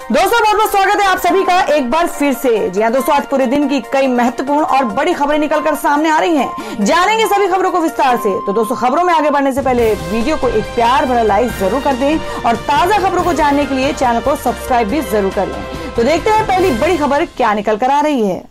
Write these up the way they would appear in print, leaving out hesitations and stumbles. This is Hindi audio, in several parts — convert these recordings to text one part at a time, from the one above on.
दोस्तों बहुत बहुत स्वागत है आप सभी का एक बार फिर से। जी हाँ दोस्तों, आज पूरे दिन की कई महत्वपूर्ण और बड़ी खबरें निकलकर सामने आ रही हैं। जानेंगे सभी खबरों को विस्तार से। तो दोस्तों खबरों में आगे बढ़ने से पहले वीडियो को एक प्यार भरा लाइक जरूर कर दें और ताजा खबरों को जानने के लिए चैनल को सब्सक्राइब भी जरूर कर लें। तो देखते हैं पहली बड़ी खबर क्या निकल कर आ रही है।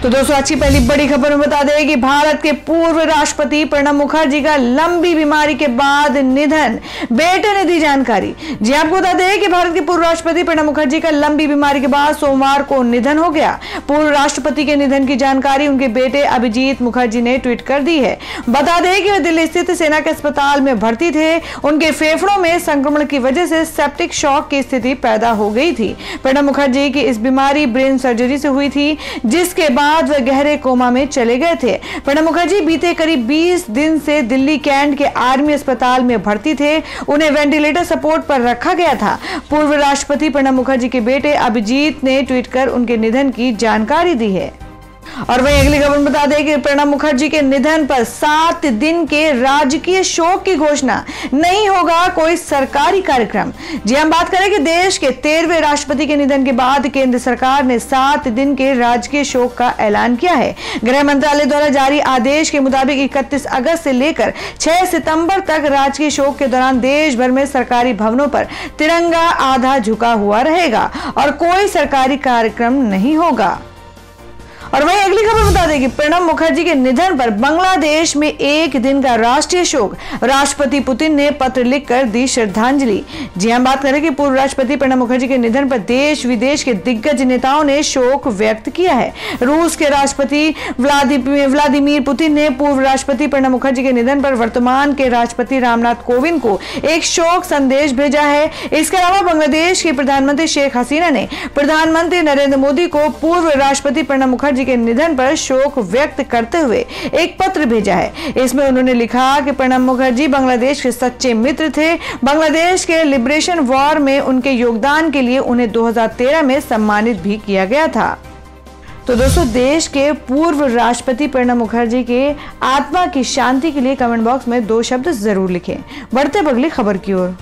तो दोस्तों आज की पहली बड़ी खबर में बता दें कि भारत के पूर्व राष्ट्रपति प्रणब मुखर्जी का लंबी बीमारी के बाद निधन, बेटे ने दी जानकारी। जी आपको बता दें कि भारत के पूर्व राष्ट्रपति प्रणब मुखर्जी का लंबी बीमारी के बाद सोमवार को निधन हो गया। पूर्व राष्ट्रपति के निधन की जानकारी उनके बेटे अभिजीत मुखर्जी ने ट्वीट कर दी है। बता दें कि वे दिल्ली स्थित सेना के अस्पताल में भर्ती थे। उनके फेफड़ों में संक्रमण की वजह से सेप्टिक शॉक की स्थिति पैदा हो गई थी। प्रणब मुखर्जी की इस बीमारी ब्रेन सर्जरी से हुई थी, जिसके बाद वे गहरे कोमा में चले गए थे। प्रणब मुखर्जी बीते करीब 20 दिन से दिल्ली कैंट के आर्मी अस्पताल में भर्ती थे। उन्हें वेंटिलेटर सपोर्ट पर रखा गया था। पूर्व राष्ट्रपति प्रणब मुखर्जी के बेटे अभिजीत ने ट्वीट कर उनके निधन की जानकारी दी है। और वहीं अगली खबर बता दें कि प्रणब मुखर्जी के निधन पर 7 दिन के राजकीय शोक की घोषणा, नहीं होगा कोई सरकारी कार्यक्रम। जी हम बात करें कि देश के 13वें राष्ट्रपति के निधन के बाद केंद्र सरकार ने 7 दिन के राजकीय शोक का ऐलान किया है। गृह मंत्रालय द्वारा जारी आदेश के मुताबिक 31 अगस्त से लेकर 6 सितंबर तक राजकीय शोक के दौरान देश भर में सरकारी भवनों पर तिरंगा आधा झुका हुआ रहेगा और कोई सरकारी कार्यक्रम नहीं होगा। और वहीं अगली खबर बता दें कि प्रणब मुखर्जी के निधन पर बांग्लादेश में 1 दिन का राष्ट्रीय शोक, राष्ट्रपति पुतिन ने पत्र लिखकर दी श्रद्धांजलि। जी हम बात करें कि पूर्व राष्ट्रपति प्रणब मुखर्जी के निधन पर देश विदेश के दिग्गज नेताओं ने शोक व्यक्त किया है। रूस के राष्ट्रपति व्लादिमीर पुतिन ने पूर्व राष्ट्रपति प्रणब मुखर्जी के निधन पर वर्तमान के राष्ट्रपति रामनाथ कोविंद को एक शोक संदेश भेजा है। इसके अलावा बांग्लादेश की प्रधानमंत्री शेख हसीना ने प्रधानमंत्री नरेंद्र मोदी को पूर्व राष्ट्रपति प्रणब मुखर्जी के निधन पर शोक व्यक्त करते हुए एक पत्र भेजा है। इसमें उन्होंने लिखा कि प्रणब मुखर्जी बांग्लादेश के सच्चे मित्र थे। बांग्लादेश के लिबरेशन वॉर में उनके योगदान के लिए उन्हें 2013 में सम्मानित भी किया गया था। तो दोस्तों देश के पूर्व राष्ट्रपति प्रणब मुखर्जी के आत्मा की शांति के लिए कमेंट बॉक्स में 2 शब्द जरूर लिखें। बढ़ते अगली खबर की ओर।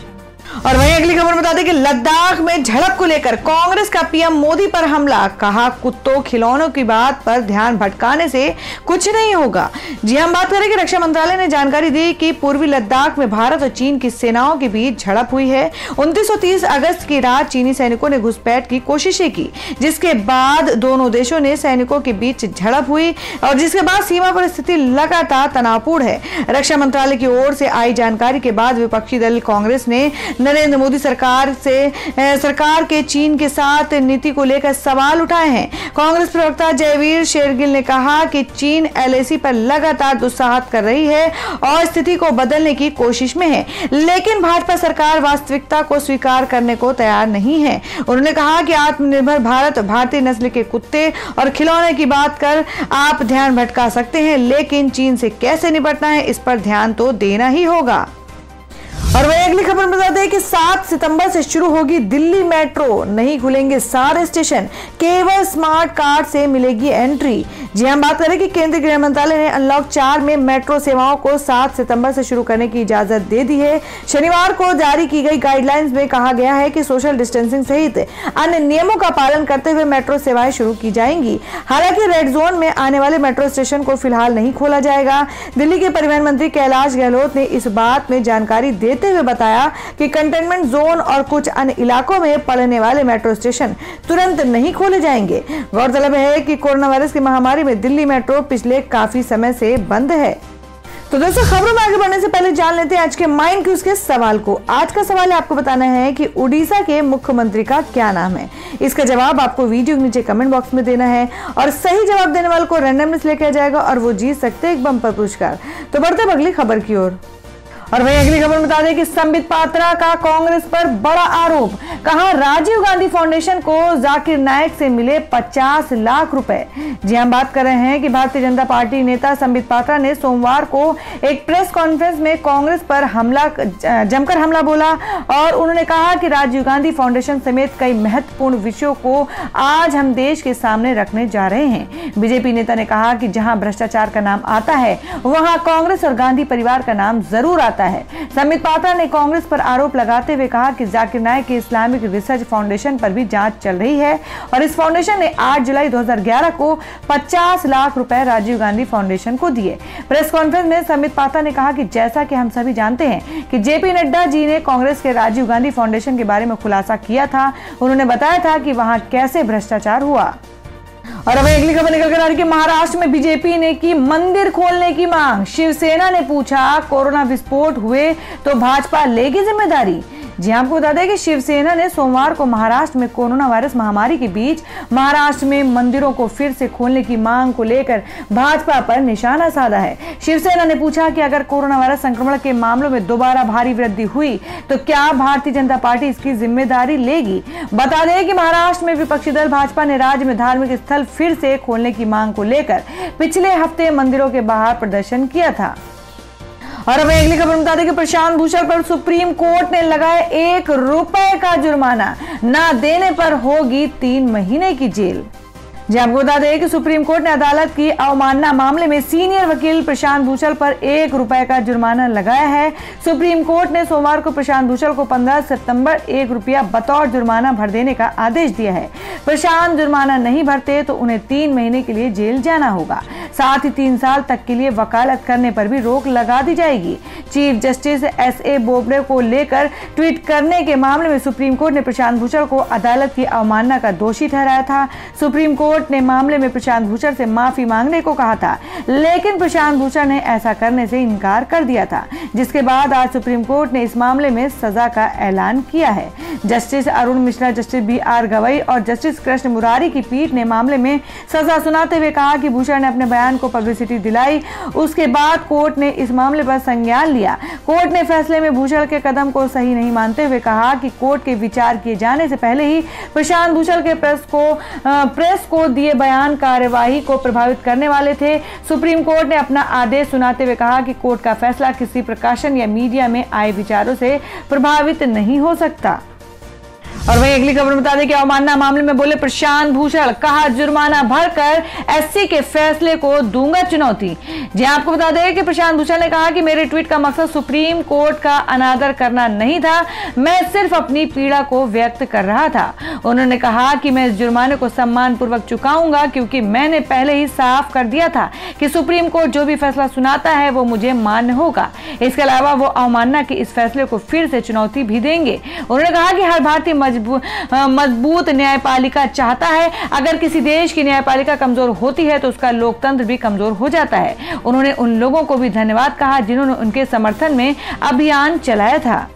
और वहीं अगली खबर बता दें कि लद्दाख में झड़प को लेकर कांग्रेस का पीएम मोदी पर हमला, कहा कुत्तों खिलौनों की बात पर ध्यान भटकाने से कुछ नहीं होगा। जी हम बात करें कि रक्षा मंत्रालय ने जानकारी दी कि पूर्वी लद्दाख में भारत और चीन की सेनाओं के बीच झड़प हुई है। 29 और 30 अगस्त की रात चीनी सैनिकों ने घुसपैठ की कोशिशें की, जिसके बाद दोनों देशों ने सैनिकों के बीच झड़प हुई और जिसके बाद सीमा पर स्थिति लगातार तनावपूर्ण है। रक्षा मंत्रालय की ओर से आई जानकारी के बाद विपक्षी दल कांग्रेस ने नरेंद्र मोदी सरकार के चीन के साथ नीति को लेकर सवाल उठाए हैं। कांग्रेस प्रवक्ता जयवीर शेरगिल ने कहा कि चीन एलएसी पर लगातार दुस्साहत कर रही है और स्थिति को बदलने की कोशिश में है, लेकिन भाजपा सरकार वास्तविकता को स्वीकार करने को तैयार नहीं है। उन्होंने कहा कि आत्मनिर्भर भारत, भारतीय नस्ल के कुत्ते और खिलौने की बात कर आप ध्यान भटका सकते हैं, लेकिन चीन से कैसे निपटना है इस पर ध्यान तो देना ही होगा। और वही अगली खबर बता दें कि 7 सितंबर से शुरू होगी दिल्ली मेट्रो, नहीं खुलेंगे सारे स्टेशन, केवल स्मार्ट कार्ड से मिलेगी एंट्री। जी हम बात करें कि केंद्रीय गृह मंत्रालय ने अनलॉक 4 में मेट्रो सेवाओं को 7 सितंबर से शुरू करने की इजाजत दे दी है। शनिवार को जारी की गई गाइडलाइंस में कहा गया है कि सोशल डिस्टेंसिंग सहित अन्य नियमों का पालन करते हुए मेट्रो सेवाएं शुरू की जाएंगी। हालांकि रेड जोन में आने वाले मेट्रो स्टेशन को फिलहाल नहीं खोला जाएगा। दिल्ली के परिवहन मंत्री कैलाश गहलोत ने इस बात में जानकारी देते हुए बताया कि कंटेनमेंट जोन और कुछ अन्य इलाकों में पड़ने वाले मेट्रो स्टेशन तुरंत नहीं खोले जाएंगे। गौरतलब है कि कोरोना वायरस की महामारी में दिल्ली मेट्रो पिछले काफी समय से बंद है। तो दोस्तों खबरों में आगे बढ़ने से पहले जान लेते हैं आज के माइंड क्यूज के सवाल को। आज का सवाल है आपको बताना है कि उड़ीसा के मुख्यमंत्री का क्या नाम है। इसका जवाब आपको वीडियो के नीचे कमेंट बॉक्स में देना है और सही जवाब देने वाले को रैंडमली लेकर जाएगा और वो जीत सकते हैं एक बम्पर पुरस्कार। तो बढ़ते अगली खबर की ओर। और वही अगली खबर बता दें कि संबित पात्रा का कांग्रेस पर बड़ा आरोप। कहा राजीव गांधी फाउंडेशन को जाकिर नाइक से मिले 50 लाख रुपए। जी हम बात कर रहे हैं कि भारतीय जनता पार्टी नेता संबित पात्रा ने सोमवार को एक प्रेस कॉन्फ्रेंस में कांग्रेस पर जमकर हमला बोला और उन्होंने कहा कि राजीव गांधी फाउंडेशन समेत कई महत्वपूर्ण विषयों को आज हम देश के सामने रखने जा रहे हैं। बीजेपी नेता ने कहा कि जहां भ्रष्टाचार का नाम आता है वहां कांग्रेस और गांधी परिवार का नाम जरूर आता है। संबित पात्रा ने कांग्रेस पर आरोप लगाते हुए कहा कि जाकिर नाइक के इस्लामिक रिसर्च फाउंडेशन पर भी जांच चल रही है और इस फाउंडेशन ने 8 जुलाई 2011 को 50 लाख रुपए राजीव गांधी फाउंडेशन को दिए। प्रेस कॉन्फ्रेंस में संबित पात्रा ने कहा कि जैसा कि हम सभी जानते हैं कि जेपी नड्डा जी ने कांग्रेस के राजीव गांधी फाउंडेशन के बारे में खुलासा किया था। उन्होंने बताया था कि वहां कैसे भ्रष्टाचार हुआ। और अब अगली खबर निकल कर आ रही है, महाराष्ट्र में बीजेपी ने की मंदिर खोलने की मांग। शिवसेना ने पूछा कोरोना विस्फोट हुए तो भाजपा लेगी जिम्मेदारी। जी आपको बता दें कि शिवसेना ने सोमवार को महाराष्ट्र में कोरोना वायरस महामारी के बीच महाराष्ट्र में मंदिरों को फिर से खोलने की मांग को लेकर भाजपा पर निशाना साधा है। शिवसेना ने पूछा कि अगर कोरोना वायरस संक्रमण के मामलों में दोबारा भारी वृद्धि हुई तो क्या भारतीय जनता पार्टी इसकी जिम्मेदारी लेगी। बता दें कि महाराष्ट्र में विपक्षी दल भाजपा ने राज्य में धार्मिक स्थल फिर से खोलने की मांग को लेकर पिछले हफ्ते मंदिरों के बाहर प्रदर्शन किया था। और अब अगली खबर बता दें कि प्रशांत भूषण पर सुप्रीम कोर्ट ने लगाया ₹1 का जुर्माना, ना देने पर होगी 3 महीने की जेल। जी आपको बता दें कि सुप्रीम कोर्ट ने अदालत की अवमानना मामले में सीनियर वकील प्रशांत भूषण पर ₹1 का जुर्माना लगाया है। सुप्रीम कोर्ट ने सोमवार को प्रशांत भूषण को 15 सितंबर ₹1 बतौर जुर्माना भर देने का आदेश दिया है। प्रशांत जुर्माना नहीं भरते तो उन्हें 3 महीने के लिए जेल जाना होगा। साथ ही 3 साल तक के लिए वकालत करने पर भी रोक लगा दी जाएगी। चीफ जस्टिस एसए बोबडे को लेकर ट्वीट करने के मामले में सुप्रीम कोर्ट ने प्रशांत भूषण को अदालत की अवमानना का दोषी ठहराया था। सुप्रीम कोर्ट ने मामले में प्रशांत भूषण से माफी मांगने को कहा था, लेकिन प्रशांत भूषण ने ऐसा करने से इनकार कर दिया था, जिसके बाद आज सुप्रीम कोर्ट ने इस मामले में सजा का ऐलान किया है। Justice Arun Mishra, justice BR Gavai और जस्टिस कृष्ण मुरारी की पीठ ने मामले में सजा सुनाते हुए कहा कि भूषण ने अपने बयान को पब्लिसिटी दिलाई। उसके बाद कोर्ट ने इस मामले पर संज्ञान लिया। कोर्ट ने फैसले में भूषण के कदम को सही नहीं मानते हुए कहा कि कोर्ट के विचार किए जाने से पहले ही प्रशांत भूषण के प्रेस को दिए बयान कार्यवाही को प्रभावित करने वाले थे। सुप्रीम कोर्ट ने अपना आदेश सुनाते हुए कहा कि कोर्ट का फैसला किसी प्रकाशन या मीडिया में आए विचारों से प्रभावित नहीं हो सकता। और वही अगली खबर बता दें कि अवमानना मामले में बोले प्रशांत भूषण, कहा जुर्माना भरकर एससी के फैसले को दूंगा चुनौती। जी आपको बता दें कि प्रशांत भूषण ने कहा कि मेरे ट्वीट का मकसद सुप्रीम कोर्ट का अनादर करना नहीं था, मैं सिर्फ अपनी पीड़ा को व्यक्त कर रहा था। उन्होंने कहा कि मैं इस जुर्माने को सम्मान पूर्वक चुकाऊंगा क्योंकि मैंने पहले ही साफ कर दिया था कि सुप्रीम कोर्ट जो भी फैसला सुनाता है वो मुझे मान्य होगा। इसके अलावा वो अवमानना के इस फैसले को फिर से चुनौती भी देंगे। उन्होंने कहा कि हर भारतीय मजबूत न्यायपालिका चाहता है। अगर किसी देश की न्यायपालिका कमजोर होती है तो उसका लोकतंत्र भी कमजोर हो जाता है। उन्होंने उन लोगों को भी धन्यवाद कहा जिन्होंने उनके समर्थन में अभियान चलाया था।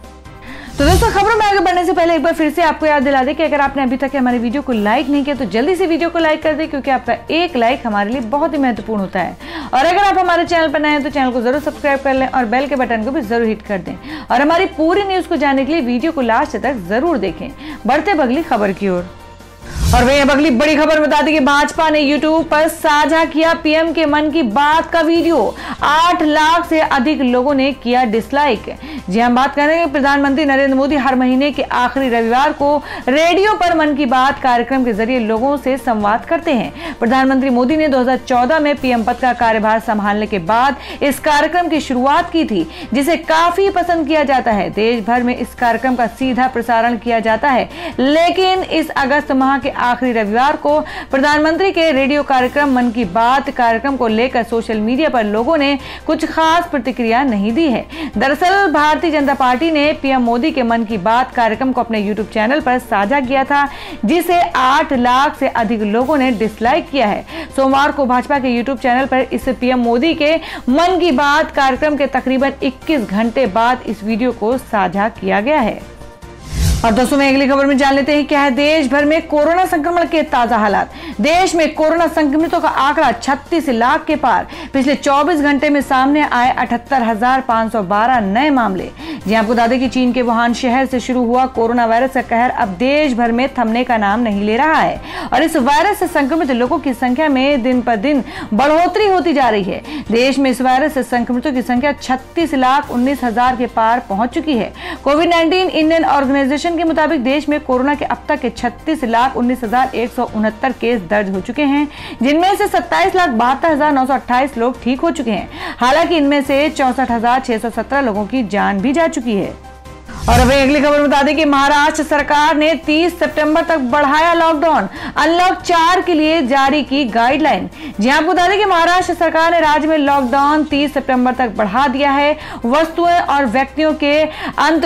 तो दोस्तों, खबरों में आगे बढ़ने से पहले एक बार फिर से आपको याद दिला दें कि अगर आपने अभी तक हमारे वीडियो को लाइक नहीं किया तो जल्दी से वीडियो को लाइक कर दें, क्योंकि आपका एक लाइक हमारे लिए बहुत ही महत्वपूर्ण होता है। और अगर आप हमारे चैनल पर नए हैं तो चैनल को जरूर सब्सक्राइब कर लें और बेल के बटन को भी जरूर हिट कर दें। और हमारी पूरी न्यूज को जानने के लिए वीडियो को लास्ट तक जरूर देखें। बढ़ते अगली खबर की ओर। और वही अब अगली बड़ी खबर बता दें कि भाजपा ने YouTube पर साझा किया पीएम के मन की बात का वीडियो। 8 लाख से अधिक लोगों ने किया डिसलाइक। जी हम बात कर रहे हैं प्रधानमंत्री नरेंद्र मोदी हर महीने के आखिरी रविवार को रेडियो पर मन की बात कार्यक्रम के जरिए लोगों से संवाद करते हैं। प्रधानमंत्री मोदी ने 2014 में पीएम पद का कार्यभार संभालने के बाद इस कार्यक्रम की शुरुआत की थी, जिसे काफी पसंद किया जाता है। देश भर में इस कार्यक्रम का सीधा प्रसारण किया जाता है, लेकिन इस अगस्त माह के आखिरी रविवार को प्रधानमंत्री के रेडियो कार्यक्रम मन की बात कार्यक्रम को लेकर सोशल मीडिया पर लोगों ने कुछ खास प्रतिक्रिया नहीं दी है। दरअसल भारतीय जनता पार्टी ने पीएम मोदी के मन की बात कार्यक्रम को अपने यूट्यूब चैनल पर साझा किया था, जिसे 8 लाख से अधिक लोगों ने डिसलाइक किया है। सोमवार को भाजपा के यूट्यूब चैनल पर इस पीएम मोदी के मन की बात कार्यक्रम के तकरीबन 21 घंटे बाद इस वीडियो को साझा किया गया है। और दोस्तों में अगली खबर में जान लेते हैं क्या है देश भर में कोरोना संक्रमण के ताजा हालात। देश में कोरोना संक्रमितों का आंकड़ा 36 लाख के पार। पिछले 24 घंटे में सामने आए 78,512 नए मामले। जी आपको बता दें कि चीन के वुहान शहर से शुरू हुआ कोरोना वायरस का कहर अब देश भर में थमने का नाम नहीं ले रहा है और इस वायरस से संक्रमित लोगों की संख्या में दिन पर दिन बढ़ोतरी होती जा रही है। देश में इस वायरस से संक्रमितों की संख्या 36,19,000 के पार पहुंच चुकी है। कोविड-19 इंडियन ऑर्गेनाइजेशन के मुताबिक देश में कोरोना के अब तक के 36,19,169 केस दर्ज हो चुके हैं, जिनमें से 27,72,928 लोग ठीक हो चुके हैं। हालांकि इनमें से 64,617 लोगों की जान भी जा चुकी है। और अब अगली खबर बता दें कि महाराष्ट्र सरकार ने 30 सितंबर तक बढ़ाया लॉकडाउन। अनलॉक 4 के लिए जारी की गाइडलाइन। जी आपको बता दें कि महाराष्ट्र सरकार ने राज्य में लॉकडाउन 30 सितंबर तक बढ़ा दिया है। वस्तुएं और व्यक्तियों के अंत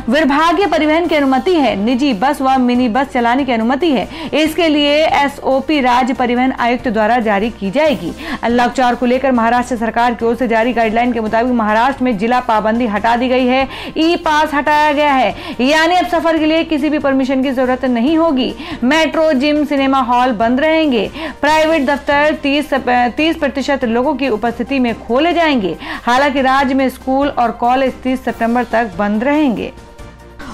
विभागीय परिवहन की अनुमति है। निजी बस व मिनी बस चलाने की अनुमति है। इसके लिए एसओपी राज्य परिवहन आयुक्त द्वारा जारी की जाएगी। अनलॉक 4 को लेकर महाराष्ट्र सरकार की ओर से जारी गाइडलाइन के मुताबिक महाराष्ट्र में जिला पाबंदी हटा दी गई है। ई पास हटाया गया है, यानी अब सफर के लिए किसी भी परमिशन की जरूरत नहीं होगी। मेट्रो, जिम, सिनेमा हॉल बंद रहेंगे। प्राइवेट दफ्तर 30% लोगों की उपस्थिति में खोले जाएंगे। हालांकि राज्य में स्कूल और कॉलेज 30 सितंबर तक बंद रहेंगे।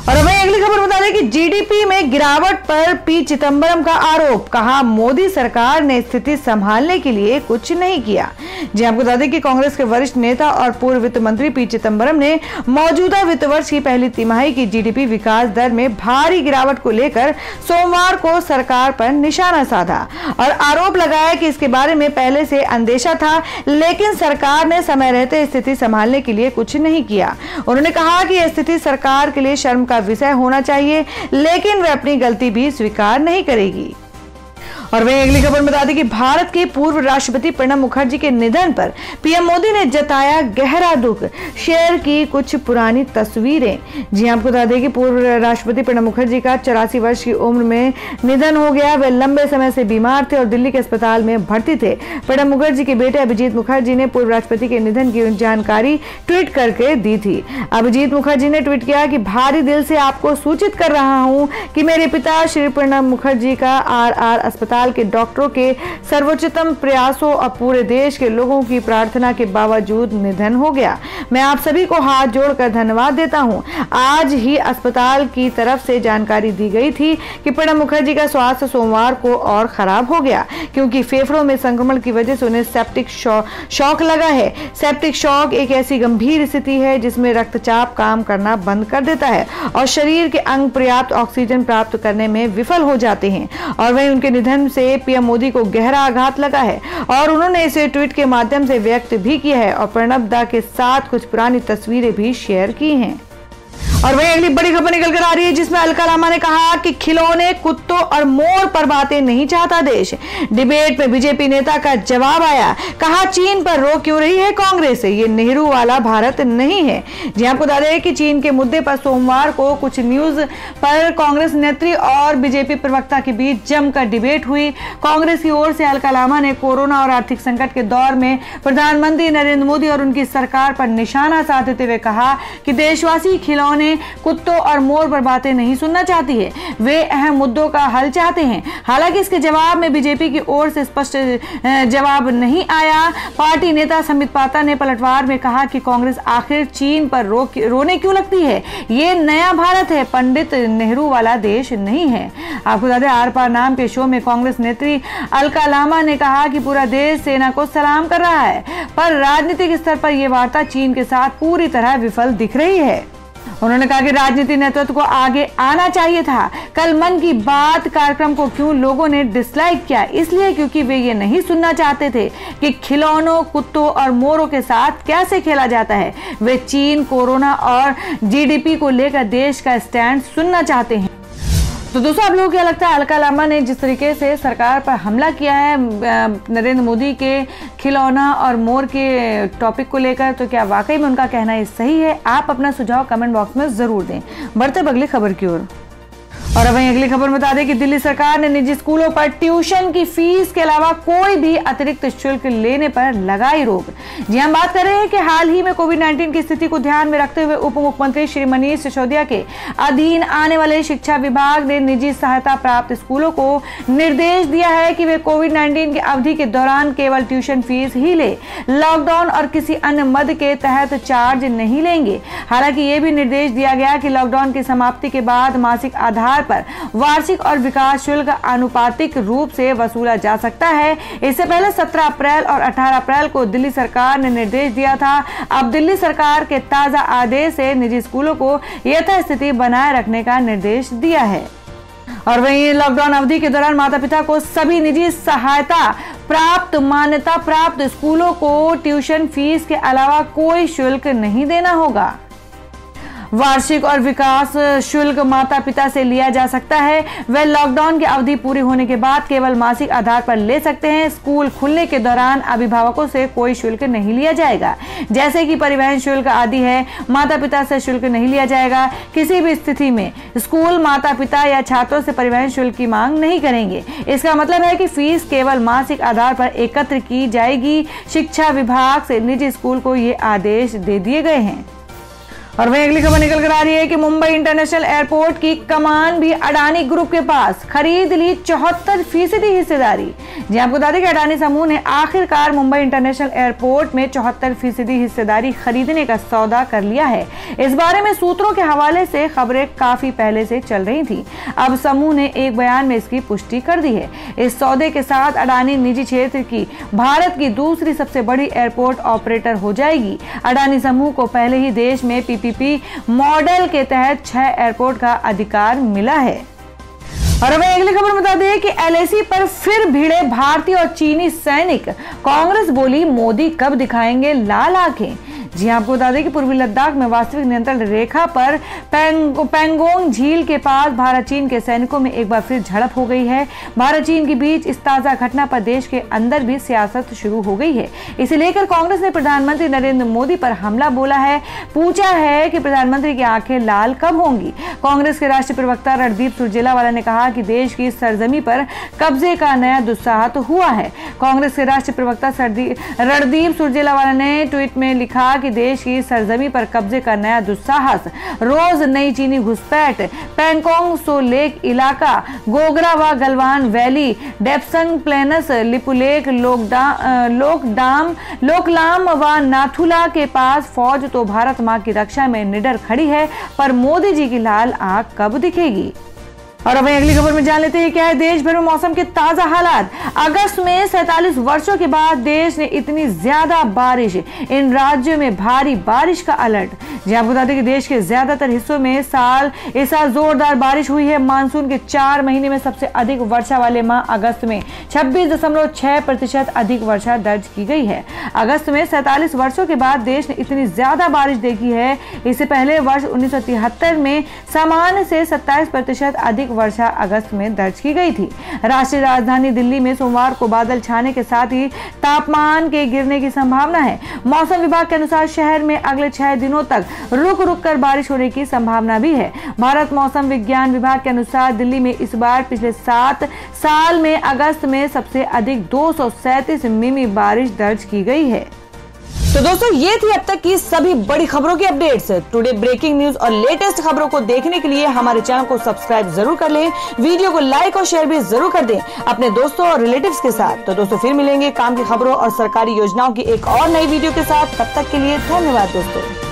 और अब अगली खबर बता दें कि जीडीपी में गिरावट पर पी चिदंबरम का आरोप। कहा मोदी सरकार ने स्थिति संभालने के लिए कुछ नहीं किया। जी आपको बता दें कि कांग्रेस के वरिष्ठ नेता और पूर्व वित्त मंत्री पी चिदंबरम ने मौजूदा वित्त वर्ष की पहली तिमाही की जीडीपी विकास दर में भारी गिरावट को लेकर सोमवार को सरकार पर निशाना साधा और आरोप लगाया कि इसके बारे में पहले से अंदेशा था, लेकिन सरकार ने समय रहते स्थिति संभालने के लिए कुछ नहीं किया। उन्होंने कहा कि यह स्थिति सरकार के लिए शर्म का विषय होना चाहिए, लेकिन वह अपनी गलती भी स्वीकार नहीं करेगी। और वहीं अगली खबर बता दें कि भारत के पूर्व राष्ट्रपति प्रणब मुखर्जी के निधन पर पीएम मोदी ने जताया गहरा दुख, शेयर की कुछ पुरानी तस्वीरें। जी आपको बता दें कि पूर्व राष्ट्रपति प्रणब मुखर्जी का 84 वर्ष की उम्र में निधन हो गया। वे लंबे समय से बीमार थे और दिल्ली के अस्पताल में भर्ती थे। प्रणब मुखर्जी के बेटे अभिजीत मुखर्जी ने पूर्व राष्ट्रपति के निधन की जानकारी ट्वीट करके दी थी। अभिजीत मुखर्जी ने ट्वीट किया कि भारी दिल से आपको सूचित कर रहा हूं कि मेरे पिता श्री प्रणब मुखर्जी का RR अस्पताल के डॉक्टरों के सर्वोच्चतम प्रयासों और पूरे देश के लोगों की प्रार्थना के बावजूद निधन हो गया। मैं आप सभी को हाथ जोड़कर धन्यवाद देता हूं। आज ही अस्पताल की तरफ से जानकारी दी गई थी कि प्रणब मुखर्जी का स्वास्थ्य सोमवार को और खराब हो गया, क्योंकि फेफड़ों में संक्रमण की वजह से उन्हें सेप्टिक शॉक लगा है। सेप्टिक शॉक एक ऐसी गंभीर स्थिति है जिसमें रक्तचाप काम करना बंद कर देता है और शरीर के अंग पर्याप्त ऑक्सीजन प्राप्त करने में विफल हो जाते हैं। और वहीं उनके निधन से पीएम मोदी को गहरा आघात लगा है और उन्होंने इसे ट्वीट के माध्यम से व्यक्त भी किया है और प्रणब दा के साथ कुछ पुरानी तस्वीरें भी शेयर की हैं। और वही अगली बड़ी खबर निकल कर आ रही है जिसमें अलका लामा ने कहा कि खिलौने, कुत्तों और मोर पर बातें नहीं चाहता देश। डिबेट में बीजेपी नेता का जवाब आया। कहा चीन पर रोक क्यों रही है कांग्रेस, ये नेहरू वाला भारत नहीं है। जी आपको बता दें कि चीन के मुद्दे पर सोमवार को कुछ न्यूज पर कांग्रेस नेत्री और बीजेपी प्रवक्ता के बीच जमकर डिबेट हुई। कांग्रेस की ओर से अलका लामा ने कोरोना और आर्थिक संकट के दौर में प्रधानमंत्री नरेंद्र मोदी और उनकी सरकार पर निशाना साधते हुए कहा कि देशवासी खिलौने, कुत्तों और मोर पर बातें नहीं सुनना चाहती है, वे अहम मुद्दों का हल चाहते हैं। हालांकि इसके जवाब में बीजेपी की ओर से स्पष्ट जवाब नहीं आया। पार्टी नेता समित पात्रा ने पलटवार में कहा कि कांग्रेस आखिर चीन पर रोने क्यों लगती है, ये नया भारत है, पंडित नेहरू वाला देश नहीं है। आपको बता दें आर पार नाम के शो में कांग्रेस नेत्री अलका लामा ने कहा कि पूरा देश सेना को सलाम कर रहा है, पर राजनीतिक स्तर पर यह वार्ता चीन के साथ पूरी तरह विफल दिख रही है। उन्होंने कहा कि राजनीतिक नेतृत्व को आगे आना चाहिए था। कल मन की बात कार्यक्रम को क्यों लोगों ने डिसलाइक किया, इसलिए क्योंकि वे ये नहीं सुनना चाहते थे कि खिलौनों, कुत्तों और मोरों के साथ कैसे खेला जाता है। वे चीन, कोरोना और जीडीपी को लेकर देश का स्टैंड सुनना चाहते हैं। तो दोस्तों आप लोगों को क्या लगता है, अलका लामा ने जिस तरीके से सरकार पर हमला किया है नरेंद्र मोदी के खिलौना और मोर के टॉपिक को लेकर, तो क्या वाकई में उनका कहना ये सही है? आप अपना सुझाव कमेंट बॉक्स में जरूर दें। बढ़ते अगली खबर की ओर। और अब वहीं अगली खबर बता दें कि दिल्ली सरकार ने निजी स्कूलों पर ट्यूशन की फीस के अलावा कोई भी अतिरिक्त शुल्क लेने पर लगाई रोक। जी हम बात कर रहे हैं कि हाल ही में कोविड-19 की स्थिति को ध्यान में रखते हुए उप मुख्यमंत्री श्री मनीष सिसोदिया के अधीन आने वाले शिक्षा विभाग ने निजी सहायता प्राप्त स्कूलों को निर्देश दिया है कि वे कोविड-19 की अवधि के दौरान केवल ट्यूशन फीस ही ले, लॉकडाउन और किसी अन्य मद के तहत चार्ज नहीं लेंगे। हालांकि ये भी निर्देश दिया गया कि लॉकडाउन की समाप्ति के बाद मासिक आधार पर वार्षिक और विकास शुल्क आनुपातिक रूप से वसूला जा सकता है। इससे पहले 17 अप्रैल और 18 अप्रैल को दिल्ली सरकार ने निर्देश दिया था। अब दिल्ली सरकार के ताजा आदेश से निजी स्कूलों को यथास्थिति बनाए रखने का निर्देश दिया है। और वहीं लॉकडाउन अवधि के दौरान माता पिता को सभी निजी सहायता प्राप्त मान्यता प्राप्त स्कूलों को ट्यूशन फीस के अलावा कोई शुल्क नहीं देना होगा। वार्षिक और विकास शुल्क माता पिता से लिया जा सकता है। वे लॉकडाउन की अवधि पूरी होने के बाद केवल मासिक आधार पर ले सकते हैं। स्कूल खुलने के दौरान अभिभावकों से कोई शुल्क नहीं लिया जाएगा, जैसे कि परिवहन शुल्क आदि है। माता पिता से शुल्क नहीं लिया जाएगा। किसी भी स्थिति में स्कूल माता पिता या छात्रों से परिवहन शुल्क की मांग नहीं करेंगे। इसका मतलब है कि फीस केवल मासिक आधार पर एकत्र की जाएगी। शिक्षा विभाग से निजी स्कूल को ये आदेश दे दिए गए हैं। और वहीं अगली खबर निकल कर आ रही है कि मुंबई इंटरनेशनल एयरपोर्ट की कमान भी अडानी ग्रुप के पास, खरीद ली 74% हिस्सेदारी। जी आपको बता दें कि अडानी समूह ने आखिरकार मुंबई इंटरनेशनल एयरपोर्ट में 74% हिस्सेदारी खरीदने का सौदा कर लिया है। इस बारे में सूत्रों के हवाले से खबरें काफी पहले से चल रही थी। अब समूह ने एक बयान में इसकी पुष्टि कर दी है। इस सौदे के साथ अडानी निजी क्षेत्र की भारत की दूसरी सबसे बड़ी एयरपोर्ट ऑपरेटर हो जाएगी। अडानी समूह को पहले ही देश में पीपीपी मॉडल के तहत 6 एयरपोर्ट का अधिकार मिला है। और अब अगली खबर बता दें कि एलएसी पर फिर भिड़े भारतीय और चीनी सैनिक। कांग्रेस बोली मोदी कब दिखाएंगे लाल आंखें। जी आपको बता दें कि पूर्वी लद्दाख में वास्तविक नियंत्रण रेखा पर पैंगोंग झील के पास भारत चीन के सैनिकों में एक बार फिर झड़प हो गई है। भारत चीन के बीच इस ताजा घटना पर देश के अंदर भी सियासत शुरू हो गई है। इसे लेकर कांग्रेस ने प्रधानमंत्री नरेंद्र मोदी पर हमला बोला है। पूछा है कि प्रधानमंत्री की आंखें लाल कब होंगी। कांग्रेस के राष्ट्रीय प्रवक्ता रणदीप सुरजेवाला ने कहा कि देश की सरजमी पर कब्जे का नया दुस्साहस हुआ है। कांग्रेस के राष्ट्रीय प्रवक्ता रणदीप सुरजेवाला ने ट्वीट में लिखा कि देश की सरजमी पर कब्जे का नया दुस्साहस, रोज नई चीनी घुसपैठ, पैंगोंग सो लेक इलाका, गोगरा व गलवान वैली, डेप्संग प्लेनस, लिपुलेक, लोकलाम व नाथुला के पास फौज तो भारत मां की रक्षा में निडर खड़ी है, पर मोदी जी की लाल आंख कब दिखेगी। और अब अगली खबर में जान लेते हैं क्या है देश भर में मौसम के ताजा हालात। अगस्त में 47 वर्षों के बाद देश ने इतनी ज्यादा बारिश, इन राज्यों में भारी बारिश का अलर्ट। जी आप बता दें कि देश के ज्यादातर हिस्सों में इस साल जोरदार बारिश हुई है। मानसून के 4 महीने में सबसे अधिक वर्षा वाले माह अगस्त में 26.6% अधिक वर्षा दर्ज की गई है। अगस्त में 47 वर्षों के बाद देश ने इतनी ज्यादा बारिश देखी है। इससे पहले वर्ष 1973 में सामान्य से 27% अधिक वर्षा अगस्त में दर्ज की गई थी। राष्ट्रीय राजधानी दिल्ली में सोमवार को बादल छाने के साथ ही तापमान के गिरने की संभावना है। मौसम विभाग के अनुसार शहर में अगले 6 दिनों तक रुक रुक कर बारिश होने की संभावना भी है। भारत मौसम विज्ञान विभाग के अनुसार दिल्ली में इस बार पिछले 7 साल में अगस्त में सबसे अधिक 237 मिमी बारिश दर्ज की गई है। तो दोस्तों ये थी अब तक की सभी बड़ी खबरों की अपडेट्स। टुडे ब्रेकिंग न्यूज और लेटेस्ट खबरों को देखने के लिए हमारे चैनल को सब्सक्राइब जरूर कर लें। वीडियो को लाइक और शेयर भी जरूर कर दें अपने दोस्तों और रिलेटिव्स के साथ। तो दोस्तों फिर मिलेंगे काम की खबरों और सरकारी योजनाओं की एक और नई वीडियो के साथ। तब तक के लिए धन्यवाद दोस्तों।